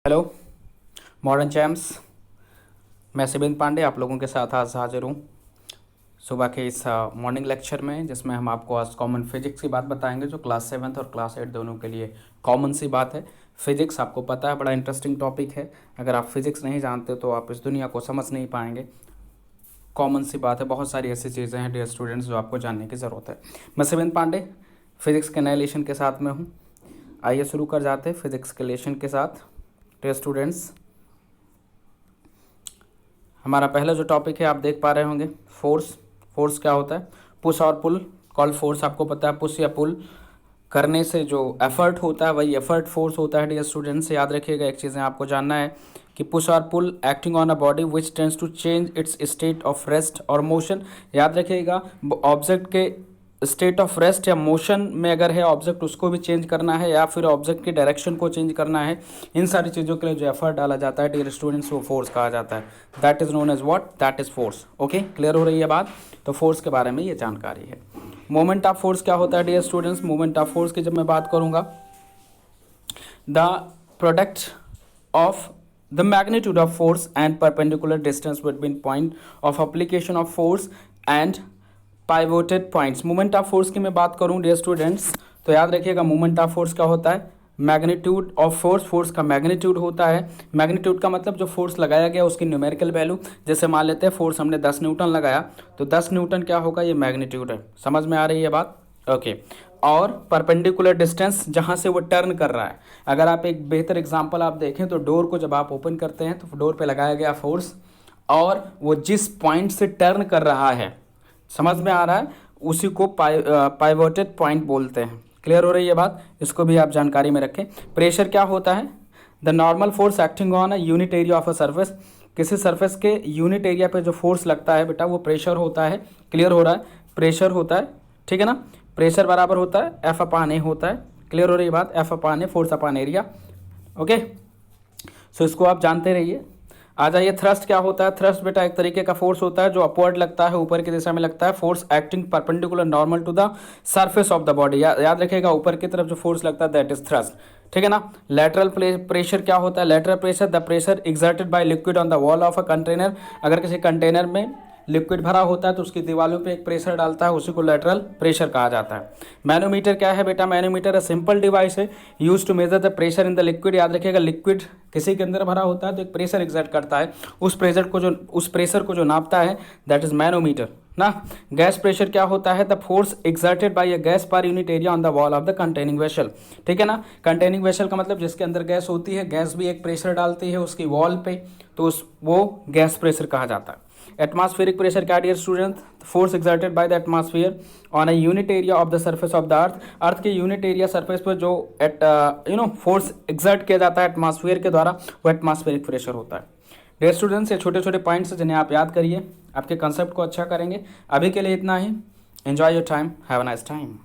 Hello modern champs. मैं शिवेंद्र पांडे आप लोगों के साथ आज हाजिर हूँ सुबह के इस मॉर्निंग लेक्चर में, जिसमें हम आपको आज कॉमन फिजिक्स की बात बताएंगे जो क्लास 7 और क्लास 8 दोनों के लिए कॉमन सी बात है। फिजिक्स आपको पता है बड़ा इंटरेस्टिंग टॉपिक है। अगर आप फिजिक्स नहीं जानते तो आप इस दुनिया को समझ नहीं पाएंगे। कॉमन सी बात है, बहुत सारी ऐसी चीज़ें हैं डियर स्टूडेंट्स जो आपको जानने की ज़रूरत है। मैं शिवेंद्र पांडे फिजिक्स के नए लेशन के साथ में हूँ। आइए शुरू कर जाते हैं फिजिक्स के लेशन के साथ। डियर स्टूडेंट्स, हमारा पहला जो टॉपिक है आप देख पा रहे होंगे, फोर्स क्या होता है? पुश और पुल कॉल फोर्स। आपको पता है पुश या पुल करने से जो एफर्ट होता है वही एफर्ट फोर्स होता है। डियर स्टूडेंट्स याद रखिएगा, एक चीज़ें आपको जानना है कि पुश और pull acting on a body which tends to change its state of rest और मोशन। याद रखिएगा, ऑब्जेक्ट के स्टेट ऑफ रेस्ट या मोशन में अगर है ऑब्जेक्ट, उसको भी चेंज करना है या फिर ऑब्जेक्ट की डायरेक्शन को चेंज करना है। इन सारी चीज़ों के लिए जो एफर्ट डाला जाता है डियर स्टूडेंट्स, वो फोर्स कहा जाता है। That is known as what? That is force. Okay, clear हो रही है बात? तो फोर्स के बारे में ये जानकारी है। मोमेंट ऑफ फोर्स क्या होता है dear students? Moment of force की जब मैं बात करूंगा, the product of the magnitude of force and perpendicular distance between point of application of force and pivoted points। Moment of force की मैं बात करूं डियर स्टूडेंट्स, तो याद रखिएगा मोमेंट ऑफ फोर्स क्या होता है? मैग्नीट्यूड ऑफ फोर्स, फोर्स का मैग्नीट्यूड होता है। मैग्नीट्यूड का मतलब जो फोर्स लगाया गया उसकी न्यूमेरिकल वैल्यू। जैसे मान लेते हैं फोर्स हमने 10 न्यूटन लगाया, तो 10 न्यूटन क्या होगा? ये मैग्नीट्यूड है। समझ में आ रही है बात? ओके। और परपेंडिकुलर डिस्टेंस जहाँ से वो टर्न कर रहा है। अगर आप एक बेहतर एग्जांपल आप देखें तो डोर को जब आप ओपन करते हैं तो डोर पे लगाया गया फोर्स, और वो जिस पॉइंट से टर्न कर रहा है, समझ में आ रहा है, उसी को पाइवोटेड पॉइंट बोलते हैं। क्लियर हो रही है बात? इसको भी आप जानकारी में रखें। प्रेशर क्या होता है? The normal force acting on a unit area of a surface. किसी सर्फेस के यूनिट एरिया पे जो फोर्स लगता है बेटा, वो प्रेशर होता है। क्लियर हो रहा है? प्रेशर होता है, ठीक है ना? प्रेशर बराबर होता है एफ अपान ए होता है। क्लियर हो रही है बात? एफ अपान ए, फोर्स अपान एरिया। ओके, सो इसको आप जानते रहिए। आ जाइए, थ्रस्ट क्या होता है? थ्रस्ट बेटा एक तरीके का फोर्स होता है जो अपवर्ड लगता है, ऊपर की दिशा में लगता है। Force acting perpendicular normal to the surface of the body. याद रखिएगा, ऊपर की तरफ जो फोर्स लगता है दैट इज थ्रस्ट, ठीक है ना? लेटरल प्रेशर क्या होता है? Lateral pressure the pressure exerted by liquid on the wall of a container. अगर किसी कंटेनर में लिक्विड भरा होता है तो उसकी दीवारों पे एक प्रेशर डालता है, उसी को लेटरल प्रेशर कहा जाता है। मैनोमीटर क्या है बेटा? मैनोमीटर सिंपल डिवाइस है use to measure the pressure in the liquid. याद रखिएगा, लिक्विड किसी के अंदर भरा होता है तो एक प्रेशर एक्सर्ट करता है, उस प्रेशर को जो नापता है दैट इज मैनोमीटर ना। गैस प्रेशर क्या होता है? The force exerted bye a gas per unit area on the wall of the containing vessel. ठीक है ना? कंटेनिंग वेसल का मतलब जिसके अंदर गैस होती है, गैस भी एक प्रेशर डालती है उसकी वॉल पे, तो वो गैस प्रेशर कहा जाता है। एटमॉस्फेरिक प्रेशर क्या dear student? Force exerted by the atmosphere on a unit area of the surface of the earth. Earth के यूनिट एरिया सरफेस पर जो फोर्स एक्सर्ट किया जाता है एटमॉस्फेयर के द्वारा, वो एटमॉस्फेरिक प्रेशर होता है। डियर स्टूडेंट्स, ये छोटे छोटे पॉइंट्स हैं जिन्हें आप याद करिए, आपके कंसेप्ट को अच्छा करेंगे। अभी के लिए इतना ही। Enjoy your time, have a nice time.